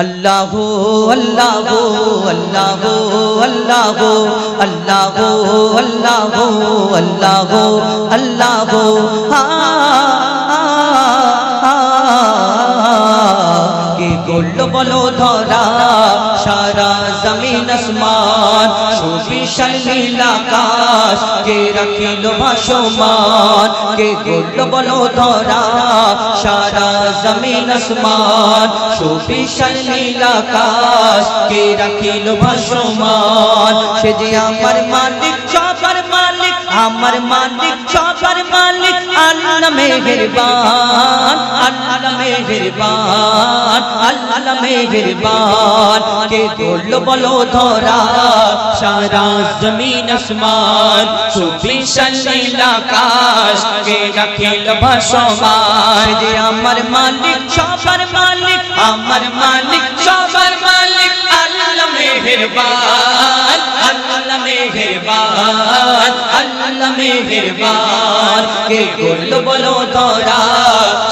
अल्लाह अल्लाह अल्लाह अल्लाह अल्लाह अल्लाह अल्लाह के गोल्ड बोलो धरा सारा जमीन आसमान सुविशाल नील आकाश के रखिल भासमान के गोल्ड बोलो धरा सारा जमीन आसमान सुविशाल नील आकाश के रखिल भासमान से जे आमार मालिक सबर मालिक आमार मालिक सबर मालिक अल्लाह मेहरबान अल्लाह मेहरबान अल्लाह मेहरबान के गोल्ड बोलो धरा सारा जमीन आसमान सुविशाल नील आकाश के रखिल भासमान जे आमार मालिक सबर मालिक आमार मालिक सबर मालिक अल्लाह मेहरबान अल्लाह मेहरबान अल्लाह मेहरबान के गोल्ड बोलो धरा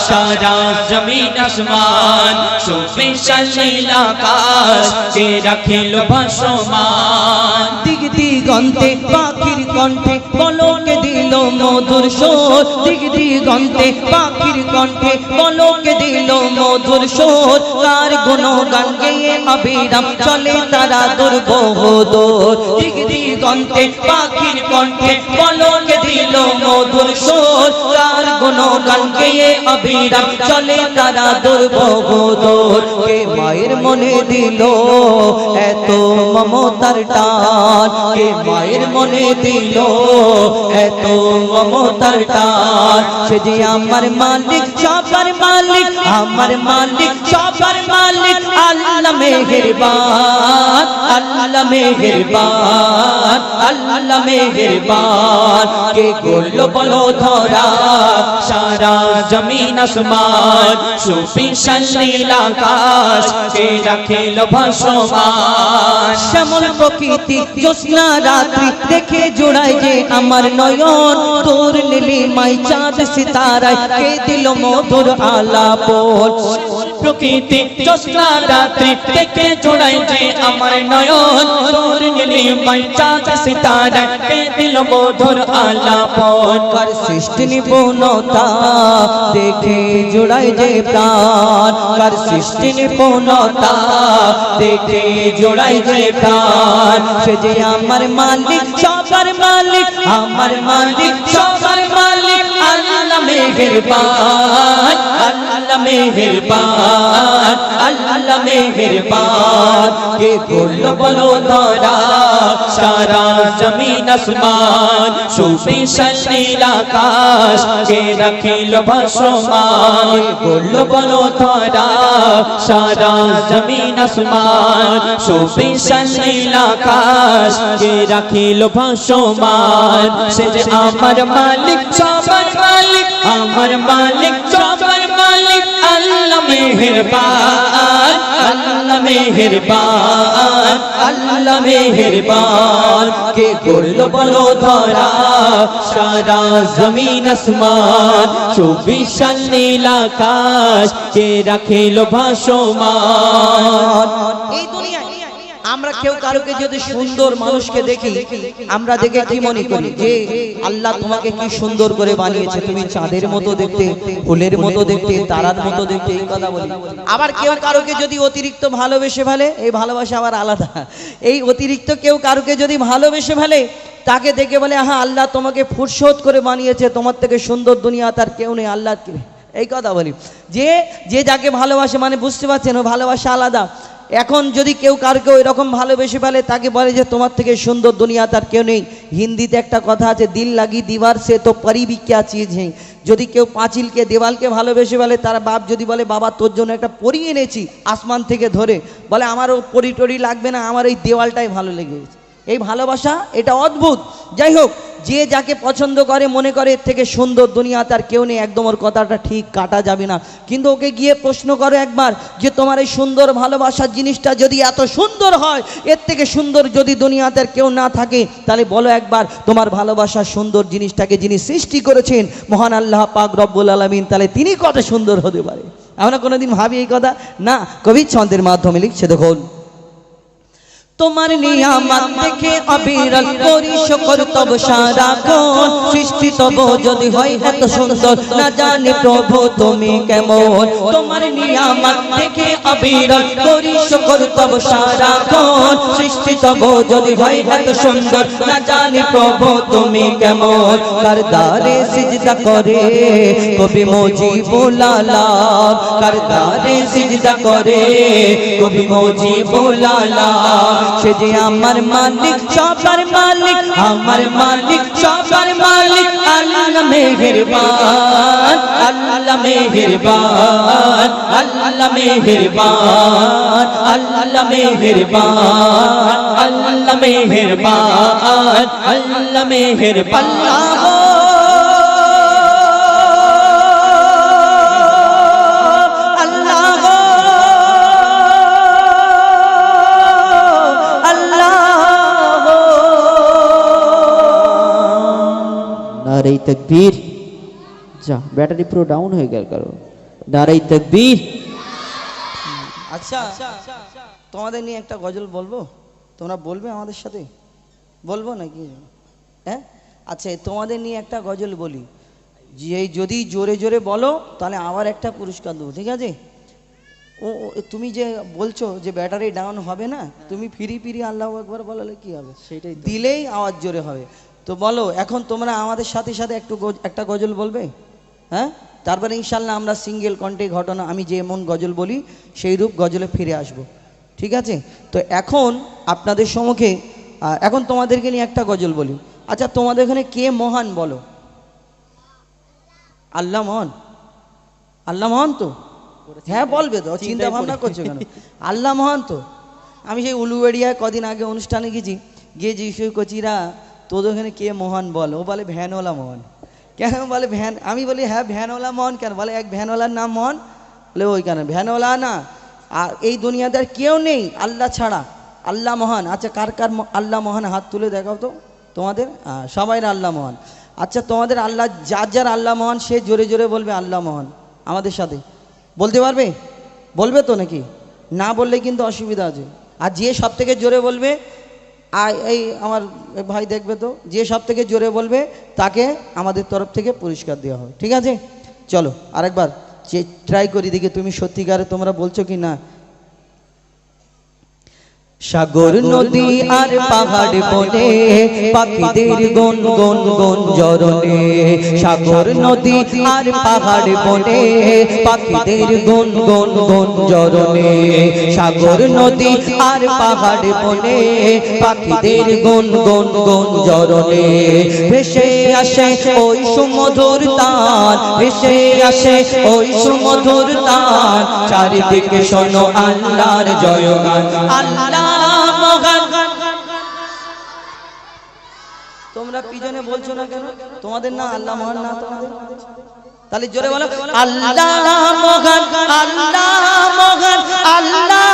सारा जमीन आसमान सुविशाल नील आकाश के रखिल भासमान दिग दिगन्ते पाखिर कण्ठे पलके दिल मधुर स्वर दिग दिगन्ते पाखिर कण्ठे पलके दिल मधुर स्वर तार गुणगान गेये अविराम चले तारा दुर्बह दौर दिग दिगन्ते पाखिर कण्ठे पलके दिल मधुर स्वर तार गुणगान गेये अविराम चले तारा दुर्बह दौर के माয়ের মনে দিল এত মমতার টান के মায়ের মনে দিল এত মমতার টান সে যে আমার মালিক সবার মালিক আমার মালিক সবার মালিক আল্লাহ মেহেরবান আল্লাহ মেহেরবান আল্লাহ মেহেরবান কে গোল্ড বলো ধরা সারা জমিন আসমান সুবিশাল নীল আকাশ কে রাখিল ভাসমান শ্যামল প্রকৃতি জ্যোৎস্না রাত্রি দেখে জোড়ায় যে আমার নয়ন তোর নীলিমায় চাঁদ সিতারায় কে দিল মধুর আলাপন প্রকৃতি জ্যোৎস্না রাত্রি দেখে জোড়ায় যে আমার নয়ন তোর নীলিমায় চাঁদ সিতারায় কে দিল মধুর আলাপন কার সৃষ্টি নিপুণতা দেখে জোড়ায় যে প্রাণ কার সৃষ্টি নিপুণতা দেখে জোড়ায় যে প্রাণ সে যে আমার মালিক সবার মালিক আমার মালিক সবার মালিক আল্লাহ মেহেরবান আল্লাহ মেহেরবান আল্লাহ মেহেরবান কে গোল্ড বলো ধরা সারা জমিন আসমান সুবিশাল নীল আকাশ কে রাখিল ভাসমান গোল্ড বলো ধরা সারা জমিন আসমান সুবিশাল নীল আকাশ কে রাখিল ভাসমান সে যে আমার মালিক সবার মালিক আমার মালিক সবার মালিক আল্লাহ মেহেরবান আল্লাহ মেহেরবান আল্লাহ মেহেরবান কে গোল্ড বলো ধরা সারা জমিন আসমান সুবিশাল নীল আকাশ কে রাখিল ভাসমান এই দুনিয়ায় আমরা কেউ কারোকে যদি সুন্দর মানুষকে দেখি আমরা দেখে কি মনে করি যে আল্লাহ তোমাকে কি সুন্দর করে বানিয়েছে তুমি চাঁদের মতো দেখতে ফুলের মতো দেখতে তারার মতো দেখতে এই কথা বলি আবার কেউ কারোকে যদি অতিরিক্ত ভালোবেসে ফেলে এই ভালোবাসা আবার আলাদা এই অতিরিক্ত কেউ কারোকে যদি ভালোবেসে ফেলে তাকে দেখে বলে হ্যাঁ আল্লাহ তোমাকে ফুরসত করে বানিয়েছে তোমার থেকে সুন্দর দুনিয়া তার কেউ নেই আল্লাহ কি এই কথা বলি যে যে যাকে ভালোবাসে মানে বুঝতে পারছেন ও ভালোবাসা আলাদা এখন যদি কেউ কারকে ওই রকম ভালোবেসে ফেলে তাকে বলে যে তোমার থেকে সুন্দর দুনিয়া তার কেউ নেই হিন্দিতে একটা কথা আছে দিল লাগি দিবার সে তো পরি ভি ক্যা চিজ है যদি কেউ পাঁচিলকে দেওয়ালকে ভালোবেসে ফেলে তার বাপ যদি বলে বাবা তোর জন্য একটা পরি এনেছি আসমান থেকে ধরে বলে আমার ও পরি টরি লাগবে না আমার এই দেওয়ালটাই ভালো লেগেছে এই ভালোবাসা এটা অদ্ভুত যাই হোক যে যাকে পছন্দ করে মনে করে এর থেকে সুন্দর দুনিয়াতে আর কেউ নেই, একদম ওর কথাটা ঠিক, কাটা যাবে না। কিন্তু ওকে গিয়ে প্রশ্ন করো একবার যে তোমার এই সুন্দর ভালোবাসার জিনিসটা যদি এত সুন্দর হয়, এর থেকে সুন্দর যদি দুনিয়াতে আর কেউ না থাকে, তাহলে বলো একবার তোমার ভালোবাসার সুন্দর জিনিসটাকে যিনি সৃষ্টি করেছেন মহান আল্লাহ পাক রব্বুল আলামিন, তাহলে তিনি কত সুন্দর হতে পারে। আমরা কোনোদিন ভাবি এই কথা না? কবি ছন্দের মাধ্যমে লিখছে, দেখুন তোমার নিয়ামত দেখে অবিরল করি শুকর তব সারাক্ষণ, সৃষ্টি তব যদি হয় এত সুন্দর না জানি প্রভু তুমি কেমন। তোমার নিয়ামত দেখে অবিরল করি শুকর তব সারাক্ষণ, সৃষ্টি তব যদি হয় এত সুন্দর না জানি প্রভু তুমি কেমন। করদারে সিজদা করে কবি মুজিবুল আলাম, করদারে সিজদা করে কবি মুজিবুল আলাম। সে যে আমার মালিক সবার মালিক, আমার মালিক সবার মালিক, আল্লাহ মেহেরবান, আল্লাহ মেহেরবান, আল্লাহ মেহেরবান, আল্লাহ মেহেরবান, আল্লাহ মেহেরবান, আল্লাহ মেহেরবান। नारे तकबीर। जा बैटरी प्रो डाउन हो गया करो। नारे तकबीर। আচ্ছা তোমাদের নিয়ে একটা গজল বলবো, তোমরা বলবে আমাদের সাথে? বলবো নাকি? হ্যাঁ আচ্ছা, তোমাদের নিয়ে একটা গজল বলি, যে যদি জোরে জোরে বলো তাহলে আবার একটা পুরস্কার দেবো, ঠিক আছে? ও তুমি যে বলছো যে ব্যাটারি ডাউন হবে না, তুমি ফিরি ফিরি আল্লাহু আকবার বলালে কি হবে? সেটাই দিলেই আওয়াজ জোরে হবে। তো বলো এখন তোমরা আমাদের সাথে সাথে একটা গজল বলবে, হ্যাঁ? তারপরে ইনশাল্লাহ আমরা সিঙ্গেল কণ্ঠে ঘটনা আমি যেমন গজল বলি সেই রূপ গজলে ফিরে আসব, ঠিক আছে? তো এখন আপনাদের সম্মুখে এখন তোমাদেরকে নিয়ে একটা গজল বলি। আচ্ছা তোমাদের এখানে কে মহান বলো? আল্লাহ মহান? আল্লাহ মহান তো? হ্যাঁ বলবে তো, চিন্তা ভাবনা করছো কেন? আল্লাহ মহান তো। আমি সেই উলুবেড়িয়ায় কদিন আগে অনুষ্ঠানে গেছি, গিয়ে জিজ্ঞেস করছিরা তোদের ওখানে কে মহান বল? ও বলে ভ্যানওয়ালা মহান। কেন বলে ভ্যান? আমি বলি হ্যাঁ ভ্যানওয়ালা মহান কেন? বলে এক ভ্যানওয়ালার নাম মহান। বলে ওই কেন ভ্যানওয়ালা না, আর এই দুনিয়াতে আর কেউ নেই আল্লাহ ছাড়া, আল্লাহ মহান। আচ্ছা কার কার আল্লাহ মহান হাত তুলে দেখাও তো তোমাদের। সবাই আল্লাহ মহান। আচ্ছা তোমাদের আল্লাহ যার যার আল্লাহ মহান সে জোরে জোরে বলবে আল্লাহ মহান আমাদের সাথে। বলতে পারবে? বলবে তো নাকি? না বললে কিন্তু অসুবিধা আছে। আর যে সব থেকে জোরে বলবে, এই আমার ভাই দেখবে তো, যে সব থেকে জোরে বলবে তাকে আমাদের তরফ থেকে পুরস্কার দেওয়া হবে, ঠিক আছে? চলো আরেকবার ট্রাই করি, দেখি তুমি সত্যিকারে তোমরা বলছো কি না। সাগর নদী আর পাহাড় বনে পাখিদের গুন গুন গুন জরনে, সাগর নদী আর পাহাড় বনে পাখিদের গুন গুন গুন জরনে, সাগর নদী আর পাহাড় বনে পাখিদের গুন গুন গুন জরনে। ভেসে আসে ওই সুমধুর তান, ভেসে আসে ওই সুমধুর তান, চারিদিকে শোনো আল্লাহর জয়গান। আল্লাহ তোমরা পিছনে বলছো না কেন? তোমাদের না আল্লাহ মহান না তোমাদের? তাহলে জোরে বলো আল্লাহ মহান, আল্লাহ মহান, আল্লাহ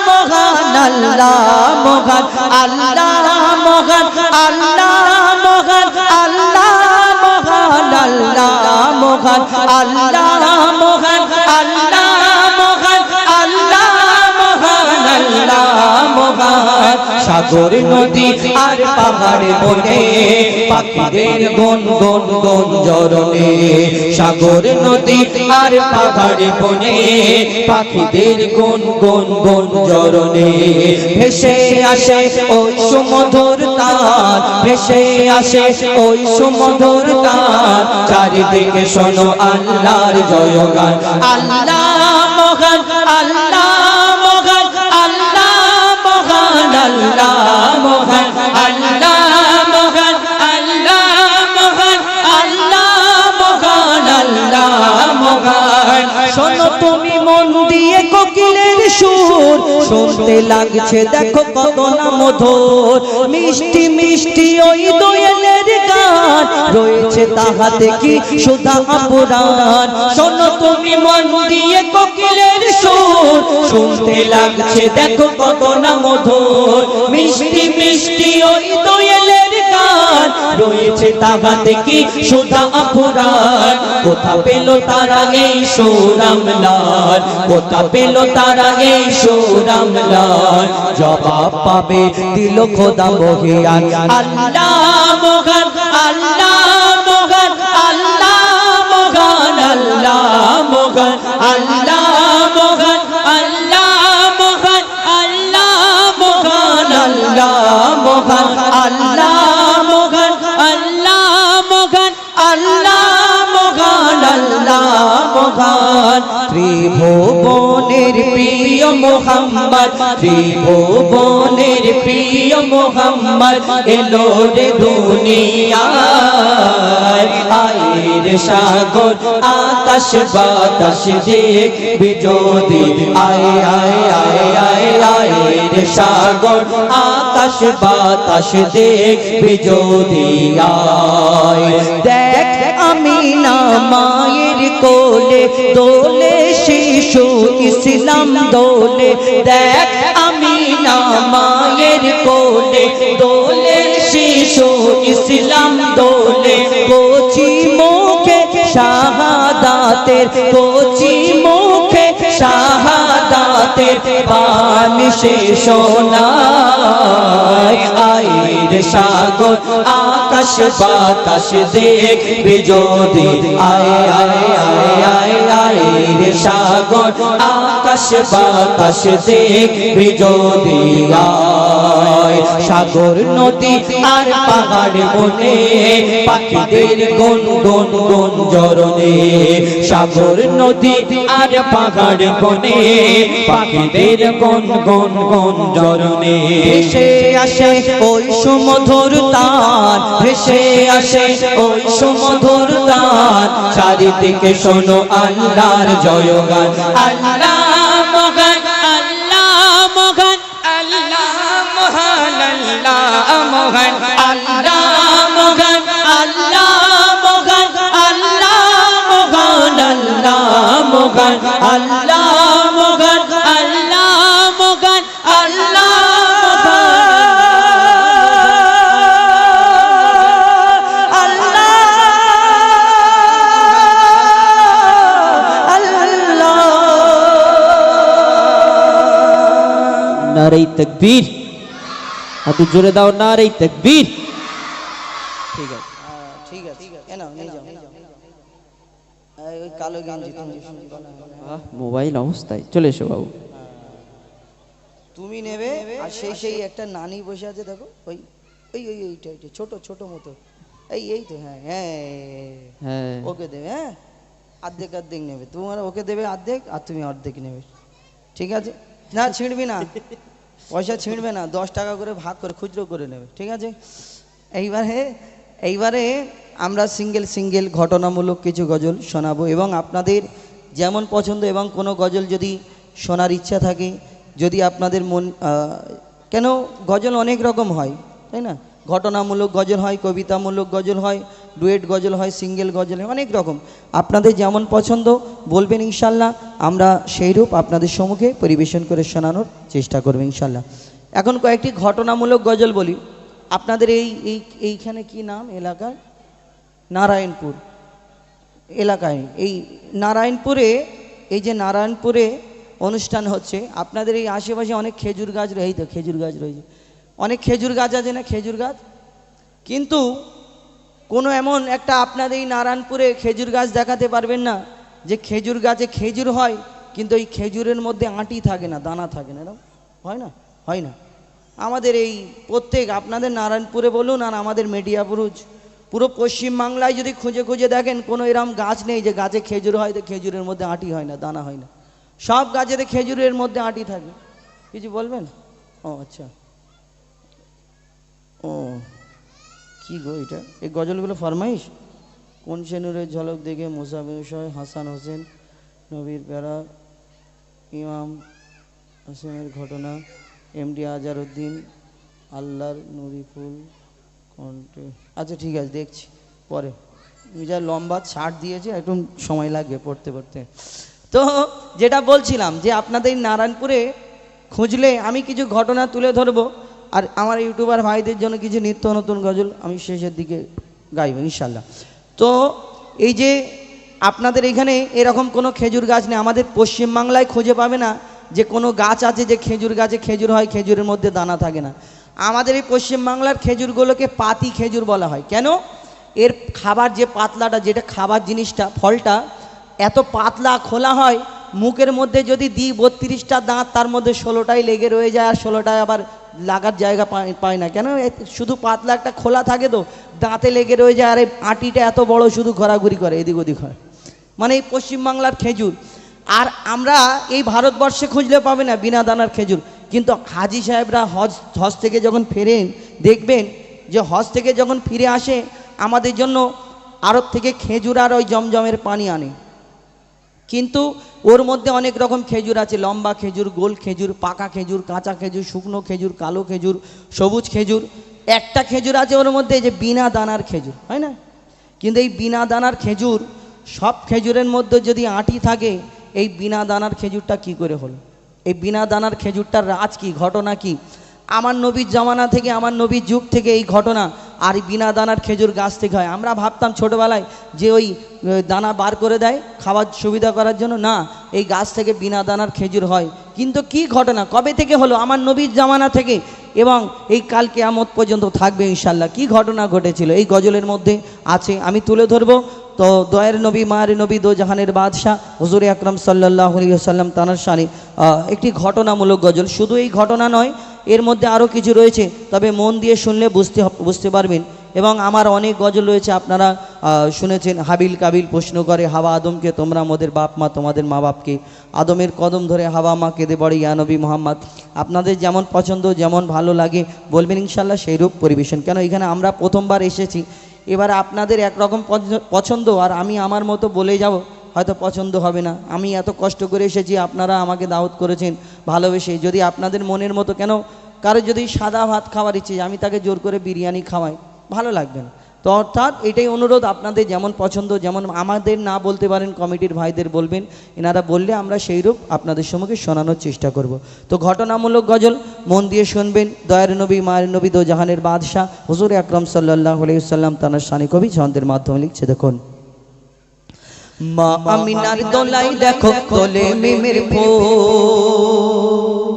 মহান, আল্লাহ মহান, আল্লাহ মহান, আল্লাহ মহান, আল্লাহ মহান, আল্লাহ মহান, আল্লাহ মহান, আল্লাহ মহান, আল্লাহ মহান, আল্লাহ মহান। সাগর নদী আর পাহাড় বনে পাখিদের গুন গুন গুন জরনে, সাগর নদী আর পাহাড় বনে পাখিদের গুন গুন গুন জরনে। ভেসে আসে ওই সুমধুর তান, ভেসে আসে ওই সুমধুর তান, চারিদিকে শোনো আল্লাহর জয়গান। আল্লাহ মহান, আল্লাহ মহান, আল্লাহ মহান, আল্লাহ মহান, আল্লাহ মহান, আল্লাহ মহান, আল্লাহ মহান, আল্লাহ মহান। শোনো তুমি মন দিয়ে কোকিলের সুর শুনতে লাগছে দেখো কত না মধুর মিষ্টি মিষ্টি ওই দোয়েলের গান রয়েছে তাহাতে কি সুধা পুরাণ শোনো তুমি মন দিয়ে কোকিলের সুর শুনতে লাগছে দেখো কত না মধুর মিষ্টি মিষ্টি ওই দোয়েলের গান রয়েছে তাহাতে কি সুধা পুরাণ কোথা পেল তারা এই সুর আমলার কোথা পেল তারা এই সুর আমলার জবাব পাবে দিল খোদা মহিয়ান আল্লাহ মহান আল্লাহ মহান আল্লাহ মহান আল্লাহ মহান আল্লাহ মহান আল্লাহ মহান আল্লাহ মহান আল্লাহ মহান আল্লাহ মহান আল্লাহ মহান আল্লাহ মহান আল্লাহ মহান ত্রিভুবনের প্রিয় মোহাম্মদ ত্রিভুবনের প্রিয় মোহাম্মদ এলো রে দুনিয়ায় আয়ের সাগর আকাশ বাতাস দেখবি যদি আয় আয় আয় আয় আয়ের সাগর আকাশ বাতাস দেখবি যদি আয় দেখ আমিনা মায়ের কোলে দোলে শিশু ইসলাম দোলে দেখ আমিনা মায়ের কোলে দোলে শিশু ইসলাম দোলে কোচি মুখে শাহাদাতের কোচি মুখে শাহাদাতের বাণী সে শোনায় আয়ের সাগর আকাশ বাতাস দেখবি যদি আয় আয় আয় আয় আয়ের সাগর আকাশ বাতাস দেখবি যদি আয় সাগর নদী আর পাহাড় বনে পাখিদের গুন গুন গুন জরনে সাগর নদী আর পাহাড় বনে পাখিদের গুন গুন গুন জরনে ভেসে আসে ওই সুমধুর তান ভেসে আসে ওই সুমধুর তান চারিদিকে শোনো আল্লাহর জয়গান আল্লাহ মহান আল্লাহ মহান আল্লাহ মহান আল্লাহ মহান আল্লাহ মহান আল্লাহ মহান আল্লাহ মহান আল্লাহ মহান আল্লাহ মহান আল্লাহ মহান আল্লাহ নারে তাকবীর হাত জোরে দাও নারে তাকবীর ঠিক আছে ঠিক আছে এ নাও নিয়ে যাও ওই কালো গেঞ্জি তুমি মোবাইল অবস্থায় চলে এসো বাবু তুমি নেবে আর সেই একটা নানি বসে আছে দেখো ওই ওই ওই এইটা ছোট ছোট মতো এই তো হ্যাঁ হ্যাঁ হ্যাঁ ওকে দেবে হ্যাঁ অর্ধেক অর্ধেক নেবে তোমার ওকে দেবে অর্ধেক আর তুমি অর্ধেক নেবে ঠিক আছে না ছিঁড়বি না পয়সা ছিঁড়বে না 10 টাকা করে ভাগ করে খুচরো করে নেবে ঠিক আছে এইবারে আমরা সিঙ্গেল সিঙ্গেল ঘটনামূলক কিছু গজল শোনাবো এবং আপনাদের যেমন পছন্দ এবং কোনো গজল যদি শোনার ইচ্ছা থাকে যদি আপনাদের মন কেন গজল অনেক রকম হয় তাই না ঘটনামূলক গজল হয় কবিতামূলক গজল হয় ডুয়েট গজল হয় সিঙ্গেল গজল হয় অনেক রকম আপনাদের যেমন পছন্দ বলবেন ইনশাল্লাহ আমরা সেইরূপ আপনাদের সম্মুখে পরিবেশন করে শোনানোর চেষ্টা করব ইনশাল্লাহ এখন কয়েকটি ঘটনামূলক গজল বলি আপনাদের এইখানে কি নাম এলাকার নারায়ণপুর এলাকায় এই নারায়ণপুরে এই যে নারায়ণপুরে অনুষ্ঠান হচ্ছে আপনাদের এই আশেপাশে অনেক খেজুর গাছ রয়েছে তো খেজুর গাছ রয়েছে অনেক খেজুর গাছ আছে না খেজুর গাছ কিন্তু কোনো এমন একটা আপনাদের এই নারায়ণপুরে খেজুর গাছ দেখাতে পারবেন না যে খেজুর গাছে খেজুর হয় কিন্তু এই খেজুরের মধ্যে আঁটি থাকে না দানা থাকে না এরকম হয় না আমাদের এই প্রত্যেক আপনাদের নারায়ণপুরে বলুন আর আমাদের মেডিয়াপুর পুরো পশ্চিমবাংলায় যদি খুঁজে খুঁজে দেখেন কোনো এরকম গাছ নেই যে গাছে খেজুর হয় তো খেজুরের মধ্যে আঁটি হয় না দানা হয় না সব গাছেতে খেজুরের মধ্যে আঁটি থাকে কিছু বলবেন ও আচ্ছা ও কি গো এটা এই গজলগুলো ফরমাইশ কোন সেনুরের ঝলক দেখে মুসাফির হাসান হোসেন নবীর প্যারা ইমাম আসেমের ঘটনা, এমডি আজহারউদ্দিন, আল্লাহর নুরিফুল কণ্ঠে। আচ্ছা ঠিক আছে, দেখছি পরে। যা লম্বা ছাড় দিয়েছে, একটু সময় লাগবে পড়তে পড়তে। তো যেটা বলছিলাম যে আপনাদের নারায়ণপুরে খুঁজলে আমি কিছু ঘটনা তুলে ধরবো, আর আমার ইউটিউবার ভাইদের জন্য কিছু নিত্য নতুন গজল আমি শেষের দিকে গাইব ইনশাল্লাহ। তো এই যে আপনাদের এখানে এরকম কোনো খেজুর গাছ নেই, আমাদের পশ্চিমবাংলায় খুঁজে পাবে না যে কোনো গাছ আছে যে খেজুর গাছে খেজুর হয়, খেজুরের মধ্যে দানা থাকে না। আমাদের এই পশ্চিমবাংলার খেজুরগুলোকে পাতি খেজুর বলা হয়। কেন? এর খাবার যে পাতলাটা, যেটা খাবার জিনিসটা, ফলটা এত পাতলা খোলা হয়, মুখের মধ্যে যদি দিই 32টা দাঁত, তার মধ্যে 16টাই লেগে রয়ে যায়, আর 16টায় আবার লাগার জায়গা পায় না। কেন? শুধু পাতলা একটা খোলা থাকে তো, দাঁতে লেগে রয়ে যায়, আর এই আটিটা এত বড়, শুধু ঘোরাঘুরি করে, এদিক ওদিক হয়। মানে এই পশ্চিমবাংলার খেজুর। আর আমরা এই ভারতবর্ষে খুঁজলে পাবে না বিনা দানার খেজুর। কিন্তু হাজি সাহেবরা হজ থেকে যখন ফেরেন, দেখবেন যে হজ থেকে যখন ফিরে আসে, আমাদের জন্য আরব থেকে খেজুর আর ওই জমজমের পানি আনে। কিন্তু ওর মধ্যে অনেক রকম খেজুর আছে, লম্বা খেজুর, গোল খেজুর, পাকা খেজুর, কাঁচা খেজুর, শুকনো খেজুর, কালো খেজুর, সবুজ খেজুর। একটা খেজুর আছে ওর মধ্যে যে বিনা দানার খেজুর, হয় না? কিন্তু এই বিনা দানার খেজুর, সব খেজুরের মধ্যে যদি আঁটি থাকে, এই বিনা দানার খেজুরটা কি করে হলো? এই বিনা দানার খেজুরটার রাজ কি, ঘটনা কি? আমার নবীর জামানা থেকে, আমার নবীর যুগ থেকে এই ঘটনা। আর বিনা দানার খেজুর গাছ থেকে হয়। আমরা ভাবতাম ছোটোবেলায় যে ওই দানা বার করে দেয় খাওয়ার সুবিধা করার জন্য, না, এই গাছ থেকে বিনা দানার খেজুর হয়। কিন্তু কি ঘটনা, কবে থেকে হলো? আমার নবীর জামানা থেকে, এবং এই কাল কিয়ামত পর্যন্ত থাকবে ইনশাল্লাহ। কি ঘটনা ঘটেছিল এই গজলের মধ্যে আছে, আমি তুলে ধরবো। তো দয়ের নবী, মায়ের নবী, দো জাহানের বাদশাহ হুজুর আকরাম সাল্লাল্লাহু আলাইহি ওয়াসাল্লাম তানার শানে একটি ঘটনামূলক গজল। শুধু এই ঘটনা নয়, এর মধ্যে আরও কিছু রয়েছে, তবে মন দিয়ে শুনলে বুঝতে পারবেন। এবং আমার অনেক গজল রয়েছে, আপনারা শুনেছেন। হাবিল কাবিল প্রশ্ন করে হাওয়া আদমকে, তোমরা আমাদের বাপ মা, তোমাদের মা বাপকে। আদমের কদম ধরে হাওয়া মা কেঁদে পড়ে, ইয়া নবী মোহাম্মদ। আপনাদের যেমন পছন্দ, যেমন ভালো লাগে বলবেন ইনশাল্লাহ, সেইরূপ পরিবেশন। কেন এখানে আমরা প্রথমবার এসেছি, এবার আপনাদের একরকম পছন্দ, আর আমি আমার মতো বলে যাব, হয়তো পছন্দ হবে না। আমি এত কষ্ট করে এসেছি, আপনারা আমাকে দাওয়াত করেছেন ভালোবেসে। যদি আপনাদের মনের মতো, কেন কারো যদি সাদা ভাত খাওয়ার ইচ্ছে, আমি তাকে জোর করে বিরিয়ানি খাওয়াই, ভালো লাগবে না। তো অর্থাৎ এটাই অনুরোধ, আপনাদের যেমন পছন্দ, যেমন আমাদের না বলতে পারেন, কমিটির ভাইদের বলবেন, এনারা বললে আমরা সেইরূপ আপনাদের সম্মুখে শোনানোর চেষ্টা করব। তো ঘটনামূলক গজল মন দিয়ে শুনবেন। দয়ার নবী, মায়ের নবী, দো জাহানের বাদশাহ হুজুর আকরাম সাল্লাল্লাহু আলাইহি ওয়াসাল্লাম তানার শানে কবি ছন্দের মাধ্যমে লিখছে, দেখুন। মা আমিনার দোলাই দেখো তোলে মিমের ফুল,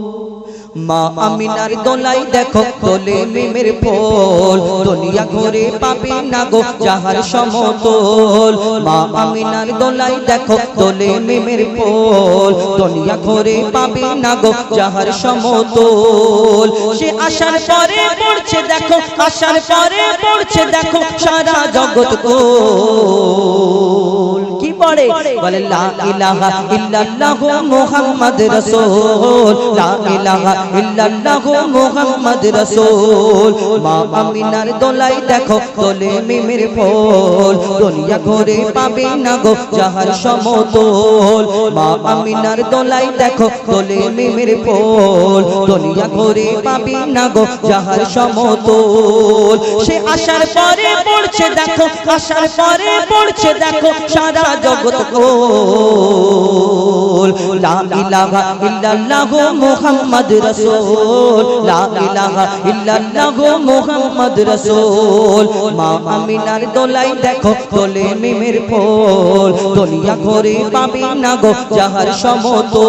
মা আমিনার দোলাই দেখো তোলে মিমের ফুল, দুনিয়া ঘুরে পাবে না গো যাহার সমতল। মা আমিনার দোলাই দেখো তোলে মিমের ফুল, দুনিয়া ঘুরে পাবে না গো যাহার সমতল। সে আসার পরে পড়ছে দেখো, আসার পরে পড়ছে দেখো সারা জগৎ গোল। কি পড়ে? বলে লা ইলাহা ইল্লাল্লাহু মুহাম্মদ রাসূল, লা ইলাহা ইল্লাল্লাহু মুহাম্মদ রাসূল। মা আমিনার দোলাই দেখো তোলে মিমের ফুল, দুনিয়া ঘুরে পাবে না গো যাহার সমতল। মা আমিনার দোলাই দেখো তোলে মিমের ফুল, দুনিয়া ঘুরে পাবে না গো যাহার সমতল। সে আসার পরে পড়ছে দেখো, আসার পরে পড়ছে দেখো সারা জগৎ গোল। লা ইলাহা ইল্লাল্লাহু মুহাম্মদ রাসূল, লা ইলাহা ইল্লাল্লাহু মুহাম্মদ রাসূল। মা আমিনার দোলাই দেখো তোলে মিমের ফুল, দুনিয়া ঘুরে পাবে না গো যাহার সমতল।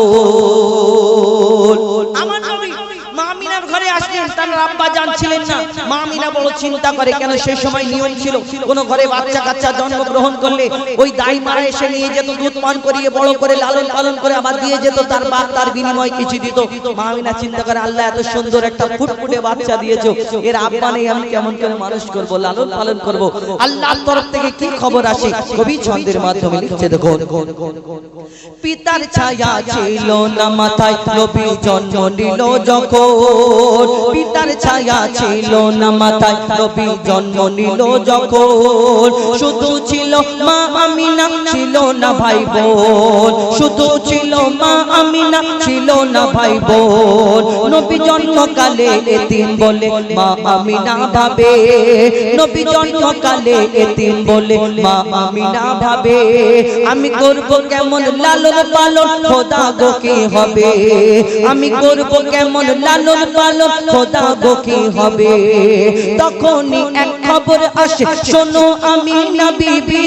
আমার নবী মা আমিনার ঘরে আসলেন, তার আব্বা জান ছিলেন না। মা আমিনা বড় চিন্তা করে, কেন সেই সময় নিয়ম ছিল, কোন ঘরে বাচ্চা কাচ্চা জন্মগ্রহণ করলে ওই দাই মারা এসে নিয়ে যেত, দুধ পান করিয়ে বড় করে লালন পালন করে আবার দিয়ে যেত, তার বাপ তার বিনিময় কিছু দিত। মা আমিনা চিন্তা করে, আল্লাহ এত সুন্দর একটা ফুটফুটে বাচ্চা দিয়েছো, এর আব্বা নেই, আমি কেমন করে মানুষ করব, লালন পালন করব। আল্লাহর তরফ থেকে কি খবর আসে, কবি ছন্দের মাধ্যমে লিখছে, দেখো। পিতার ছায়া ছিল না মাথায়, নবী জন্ম নিল যখন, পিতার ছায়া ছিল না মাথায় নবী জন্ম নিল যখন শুধু ছিল মা আমিনা ছিল না ভাই বোন শুধু ছিল মা আমিনা ছিল না ভাই বোন নবী জন্মকালে এতিম বলে মা আমিনা ভাবে নবী জন্মকালে এতিম বলে মা আমিনা ভাবে আমি করব কেমন লালন পালন খোদা গো কি হবে আমি করব কেমন লালন পালন খোদা গো কি হবে তখনই এক খবর আসে শোনো আমিনা বিবি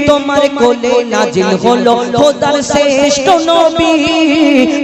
তোমার কোলে নাজিল হলো খোদার শ্রেষ্ঠ নবী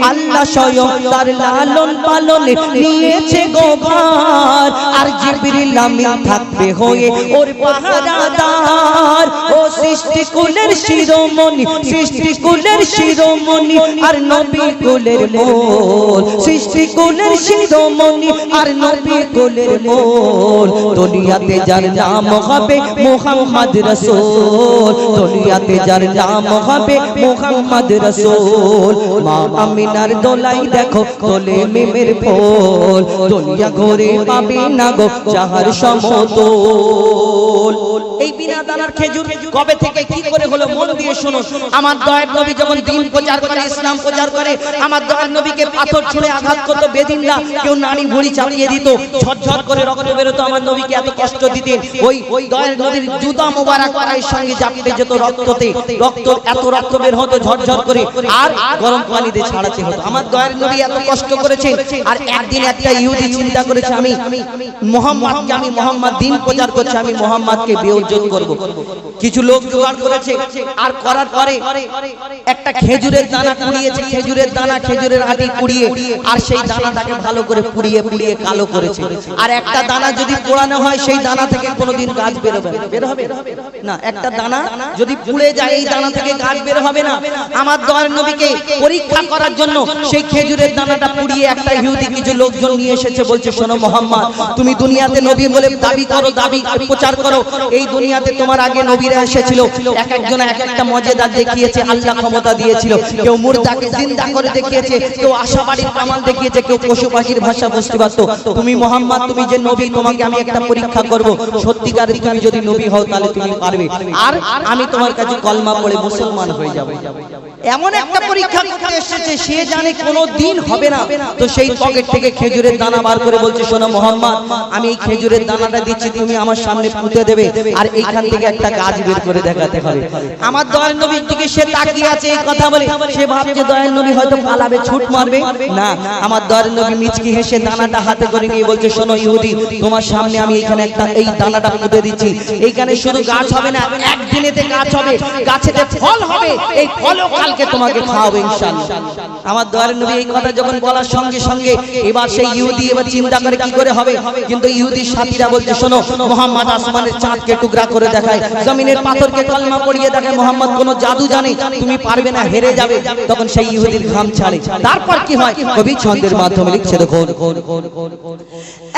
আল্লাহ স্বয়ং তার লালন পালনে নিয়েছে গো ভার আর জিবরিল আমিন থাকবে হয়ে ওর পাহারাদার ও সৃষ্টি কুলের শিরোমণি সৃষ্টি কুলের শিরোমণি আর নবী কুলের মোল সৃষ্টি কুলের শিরোমণি আর নবী কুলের মোল দুনিয়াতে যার নাম হবে মুহাম্মদ রাসূল দুনিয়াতে যার নাম হবে মুহাম্মদ রাসূল মা আমিনার দোলাই দেখো কোলে মিমের ফুল দুনিয়া ঘুরে পাবে না গো যাহার সমতল এই বিনা দানার খেজুর কবে থেকে কি করে হলো মন দিয়ে শুনুন আমার দয়ার নবী যখন দ্বীন প্রচার করে ইসলাম প্রচার করে আমার দয়ার নবীকে পাথর ছুঁড়ে আঘাত করত বেদিনরা কেউ নাড়ি ভুঁড়ি চালিয়ে দিত ঝরঝর করে রক্ত বেরোতো আমার নবীকে এত কষ্ট দিতেন ওই দয়ার নবীর জুতা মোবারক পায়ের সঙ্গে চাপতে যেত রক্ততে রক্ত এত রক্ত বের হতো ঝরঝর করে আর গরম পানি দিয়ে ছাড়াতে হতো আমার দয়ার নবী এত কষ্ট করেছেন আর একদিন একটা ইহুদি চিন্তা করেছে আমি মোহাম্মদ দ্বীন প্রচার করছে আমি মোহাম্মদকে বেইজ্জত করব কিছু লোক জোগাড় করেছে আর করার পরে একটা খেজুরের দানা কুড়িয়েছে খেজুরের দানা খেজুরের আটি কুড়িয়ে আর সেই দানাটাকে ভালো করে পুড়িয়ে পুড়িয়ে কালো করেছে আর একটা দানা যদি পোড়ানো হয় সেই দানা থেকে কোনোদিন গাছ বের হবে না একটা দানা যদি পুড়ে যায় এই দানা থেকে গাছ বের হবে না আমার দয়ার নবীকে পরীক্ষা করার জন্য সেই খেজুরের দানাটা পুড়িয়ে একটা ইহুদি কিছু লোকজন নিয়ে এসেছে বলছে শোনো মোহাম্মদ তুমি দুনিয়াতে নবী বলে দাবি করো দাবি প্রচার করো এই দুনিয়াতে তোমার আগে নবীরা এসেছিল এক একজন এক একটা মর্যাদা দেখিয়েছে আল্লাহ ক্ষমতা দিয়েছিল কেউ মুর্দাকে জিন্দা করে দেখিয়েছে কেউ আশাবাড়ির কামাল দেখিয়েছে কেউ পশু পাখির ভাষা বুঝতে পারতো তুমি মোহাম্মদ তুমি যে নবী তোমাকে আমি একটা পরীক্ষা করব সত্যিকার তুমি যদি নবী হও তাহলে তুমি পারবে আর আমি তোমার কাছে কলমা পড়ে মুসলমান হয়ে যাব এমন একটা পরীক্ষা করতে এসেছে সে জানে কোনো দিন হবে না তো সেই পকেট থেকে খেজুরের দানা বার করে বলছে শোনো মোহাম্মদ আমি এই খেজুরের দানাটা দিচ্ছি তুমি আমার সামনে পুঁতে দেবে আর এইখান থেকে একটা গাছ বের করে দেখাতে হবে আমার দয়াল নবীর দিকে সে তাকিয়ে আছে এই কথা বলে সে ভাবছে দয়াল নবী হয়তো পালাবে ছুট মারবে না আমার দয়াল নবী মিচকি হেসে দানাটা হাতে করে নিয়ে বলছে শোনো ইহুদি তোমার সামনে আমি এখানে একটা এই দানাটা পুঁতে দিচ্ছি এইখানে শুধু গাছ হবে না একদিনেতে গাছ হবে গাছেতে ফল হবে এই ফলও কালকে তোমাকে খাওয়াবো ইনশাআল্লাহ আমার দয়াল নবী এই কথা যখন বলার সঙ্গে সঙ্গে এবার সেই ইহুদি এবার চিন্তা করে কি করে হবে কিন্তু ইহুদির সাথীরা বলছে শোনো মুহাম্মদ আসমানের চাঁদকে টুকরা করে দেখায় জমিনের পাথরকে কলমা পড়িয়ে দেখায় মুহাম্মদ কোনো জাদু জানে তুমি পারবে না হেরে যাবে তখন সেই ইহুদির ঘাম ছাড়ে তারপর কি হয় কবি ছন্দের মাধ্যমে লিখছে দেখো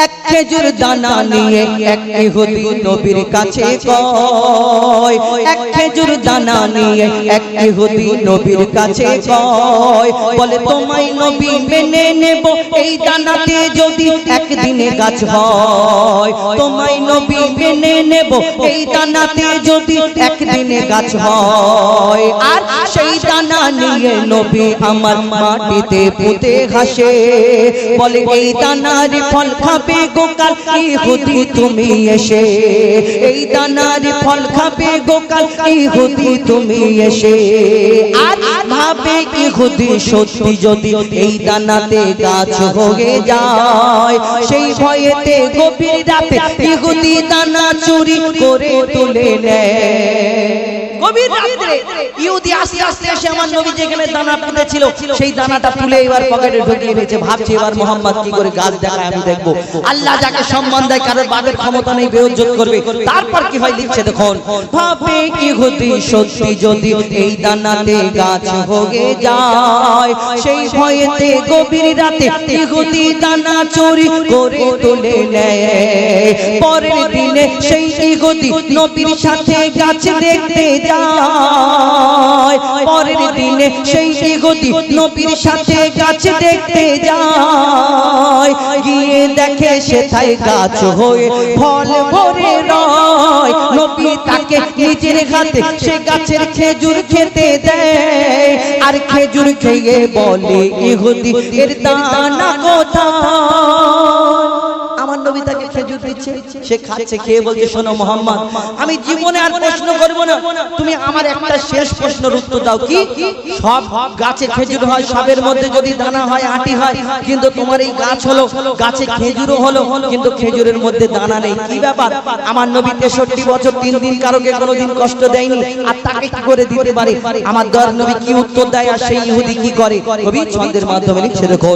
এক খেজুর দানা নিয়ে এক ইহুদি নবীর কাছে কয় এক খেজুর দানা নিয়ে এক ইহুদি নবীর কাছে কয় বলে তোমায় নবী মেনে নেব এই দানাতে যদি একদিনে গাছ হয় তোমায় নবী মেনে নেব এই দানাতে যদি একদিনে গাছ হয় আর সেই দানা নিয়ে নবী আমার মাটিতে পুঁতে ঘাসে বলে এই দানার ফল খাবে গোকাল ইহুদি তুমি এসে এই দানার ফল খাবে গোকাল ইহুদি তুমি এসে আর ভাবে ইহুদি সত্যি যদি এই দানাতে গাছ হয়ে যায় সেই ভয়েতে গভীর রাতে ইহুদি দানা চুরি করে তুলে নেয় গভীর রাতে ইহুদি আস্তে আস্তে এসে আমার নবী যেখানে দানা পুঁতেছিল সেই দানাটা তুলে এবার পকেটে ঢুকিয়ে নিয়েছে ভাবছে এবার মোহাম্মদ কি করে গাছ দেখায় আমি দেখবো আল্লাহ যাকে সম্মান দেয় কারোর বাপের ক্ষমতা নেই বেইজ্জত করবে তারপর কি হয় লিখছে দেখুন ভাবে ইহুদি সত্যি যদি এই দানাতে গাছ হয়ে যায় সেই ভয়েতে গভীর রাতে ইহুদি দানা চুরি করে তুলে নেয় পরের দিনে সেই ইহুদি নবীর সাথে গাছ দেখতে যায় পরের দিনে সেই ইহুদি নবীর সাথে গাছ দেখতে যায় গিয়ে দেখে সেথায় গাছ হয়ে ফল ভরে রয় নবী তাকে নিজের হাতে সে গাছের খেজুর খেতে দেয় আর খেজুর খেয়ে বলে ইহুদি এর দানা কোথায় আমার নবী তাকে খেজুর দিচ্ছে সে খাচ্ছে খেয়ে বলছে শোনো মুহাম্মদ আমি জীবনে আর প্রশ্ন করব না তুমি আমার একটা শেষ প্রশ্নের উত্তর দাও কি সব গাছে খেজুর হয় সবের মধ্যে যদি দানা হয় আটি হয় কিন্তু তোমার এই গাছ হলো গাছে খেজুরও হলো কিন্তু খেজুরের মধ্যে দানা নেই কি ব্যাপার আমার নবী 63 বছর 3 দিন কারোকে কোনোদিন কষ্ট দেয়নি আর তাকে কি করে দিতে পারে আমার দয়ার নবী কি উত্তর দেয় আর সেই ইহুদি কি করে কবি ছন্দের মাধ্যমে লিখছে দেখো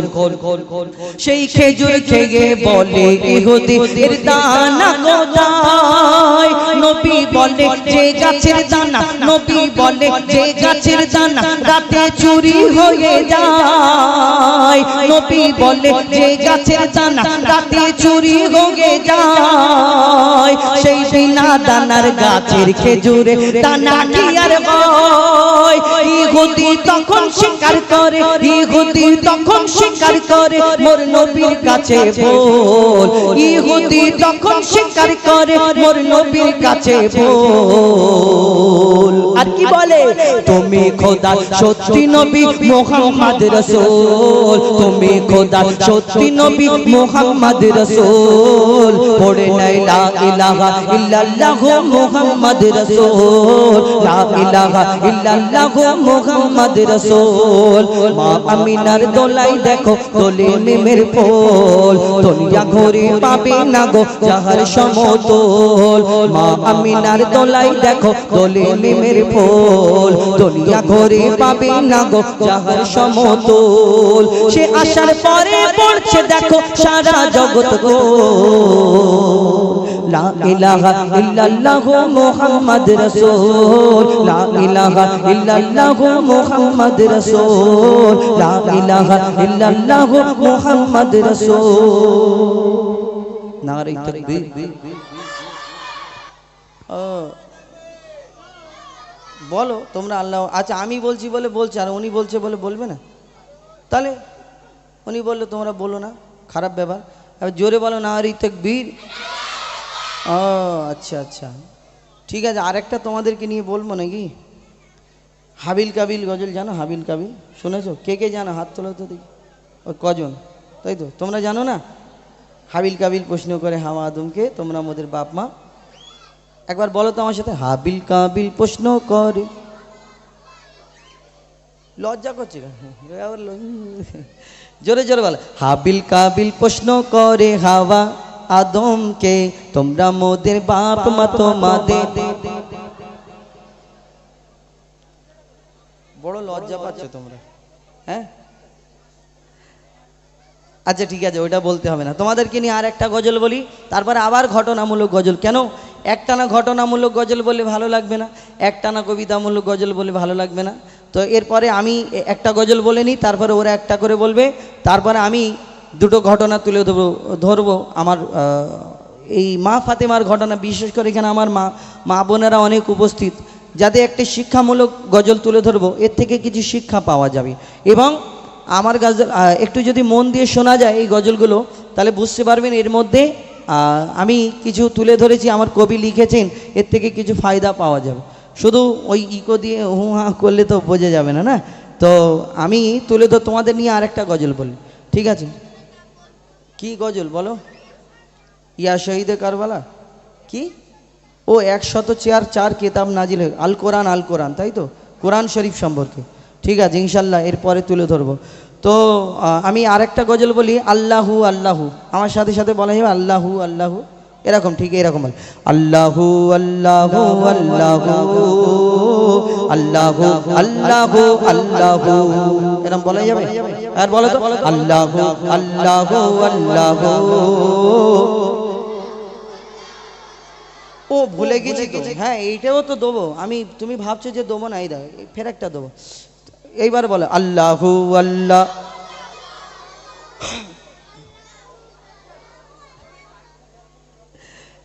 সেই খেজুর খেয়ে বলে ইহুদি এর দানা কোথায় নবী বলে যে গাছের দানা নবী বলে যে গাছের দানা রাতে চুরি হয়ে যায় নবী বলে যে গাছের দানা রাতে চুরি হয়ে যায় সেই বিনা দানার গাছের খেজুরে দানা কি আর হয় ইহুদি তখন স্বীকার করে ইহুদি তখন স্বীকার করে মোর নবীর কাছে বল ইহুদি তখন স্বীকার করে মোর নবীর কাছে বল আর কি বলে তুমি খোদা সত্যি নবী মুহাম্মদ রাসূল তুমি খোদা সত্যি নবী মুহাম্মদ রাসূল পড়ে নাই লা ইলাহা ইল্লাল্লাহ মুহাম্মদ রাসূল লা ইলাহা ইল্লাল্লাহ মুহাম্মদ রাসূল মা আমিনার দোলাই দেখো দোলে মিমের ফুল দুনিয়া ঘুরে পাবে না গো যাহার সমতল মা আমিনার দোলাই দেখো দোলে মিমের ফুল দুনিয়া ঘুরে পাবে না গো যাহার সমতল সে আসার পরে পড়ছে দেখো সারা জগৎ গো লা ইলাহা ইল্লাল্লাহ মুহাম্মদ রাসূল লা ইলাহা ইল্লাল্লাহ মুহাম্মদ রাসূল লা ইলাহা ইল্লাল্লাহ মুহাম্মদ রাসূল নারে তাকবীর বলো তোমরা আল্লাহ আচ্ছা আমি বলছি বলে বলছে আর উনি বলছে বলে বলবে না তাহলে উনি বললে তোমরা বলো না খারাপ ব্যাপার এবার জোরে বলো নারে তাকবীর ও আচ্ছা আচ্ছা ঠিক আছে আরেকটা তোমাদেরকে নিয়ে বলবো নাকি হাবিল কাবিল গজল জানো হাবিল কাবিল শুনেছো কে কে জানো হাত তোলো তো দেখি ওই কজন তাই তো তোমরা জানো না হাবিল কাবিল প্রশ্ন করে হাওয়া আদমকে তোমরা আমাদের বাপ মা একবার বলো তো আমার সাথে হাবিল কাবিল প্রশ্ন করে লজ্জা করছে জোরে জোরে বলো হাবিল কাবিল প্রশ্ন করে হাওয়া আদমকে তোমরা মোদের বাপ মা তোমাদের বড় লজ্জা পাচ্ছ তোমরা হ্যাঁ আচ্ছা ঠিক আছে ওইটা বলতে হবে না তোমাদেরকে নিয়ে আর একটা গজল বলি তারপরে আবার ঘটনামূলক গজল কেন একটানা ঘটনামূলক গজল বলে ভালো লাগবে না একটানা কবিতামূলক গজল বলে ভালো লাগবে না তো এরপরে আমি একটা গজল বলে নিই তারপরে ওরা একটা করে বলবে তারপরে আমি দুটো ঘটনা তুলে ধরবো আমার এই মা ফাতেমার ঘটনা বিশেষ করে এখানে আমার মা বোনেরা অনেক উপস্থিত যাতে একটি শিক্ষামূলক গজল তুলে ধরবো এর থেকে কিছু শিক্ষা পাওয়া যাবে এবং আমার গজল একটু যদি মন দিয়ে শোনা যায় এই গজলগুলো তাহলে বুঝতে পারবেন এর মধ্যে আমি কিছু তুলে ধরেছি আমার কবি লিখেছেন এর থেকে কিছু ফায়দা পাওয়া যাবে শুধু ওই ইকো দিয়ে হু হা করলে তো বোঝা যাবে না না তো আমি তুলে ধর তোমাদের নিয়ে আরেকটা গজল বলি ঠিক আছে কি গজল বলো ইয়া শহীদে কারবালা কি ও 104 কিতাব নাজিল হয়ে আল কোরআন তাই তো কোরআন শরীফ সম্পর্কে ঠিক আছে ইনশাল্লাহ এরপরে তুলে ধরবো তো আমি আরেকটা গজল বলি আল্লাহু আল্লাহু আমার সাথে সাথে বলা যাবে আল্লাহু আল্লাহু এরকম ঠিক এরকম বল আল্লাহু আল্লাহু আল্লাহু আল্লাহু আল্লাহু আল্লাহু এরকম বলা যাবে আর বলো তো আল্লাহু আল্লাহু আল্লাহু ও ভুলে গেছি তো হ্যাঁ এইটাও তো দেবো আমি তুমি ভাবছো যে দেবো না এই দাও ফের একটা দেবো এইবার বলো আল্লাহু আল্লাহ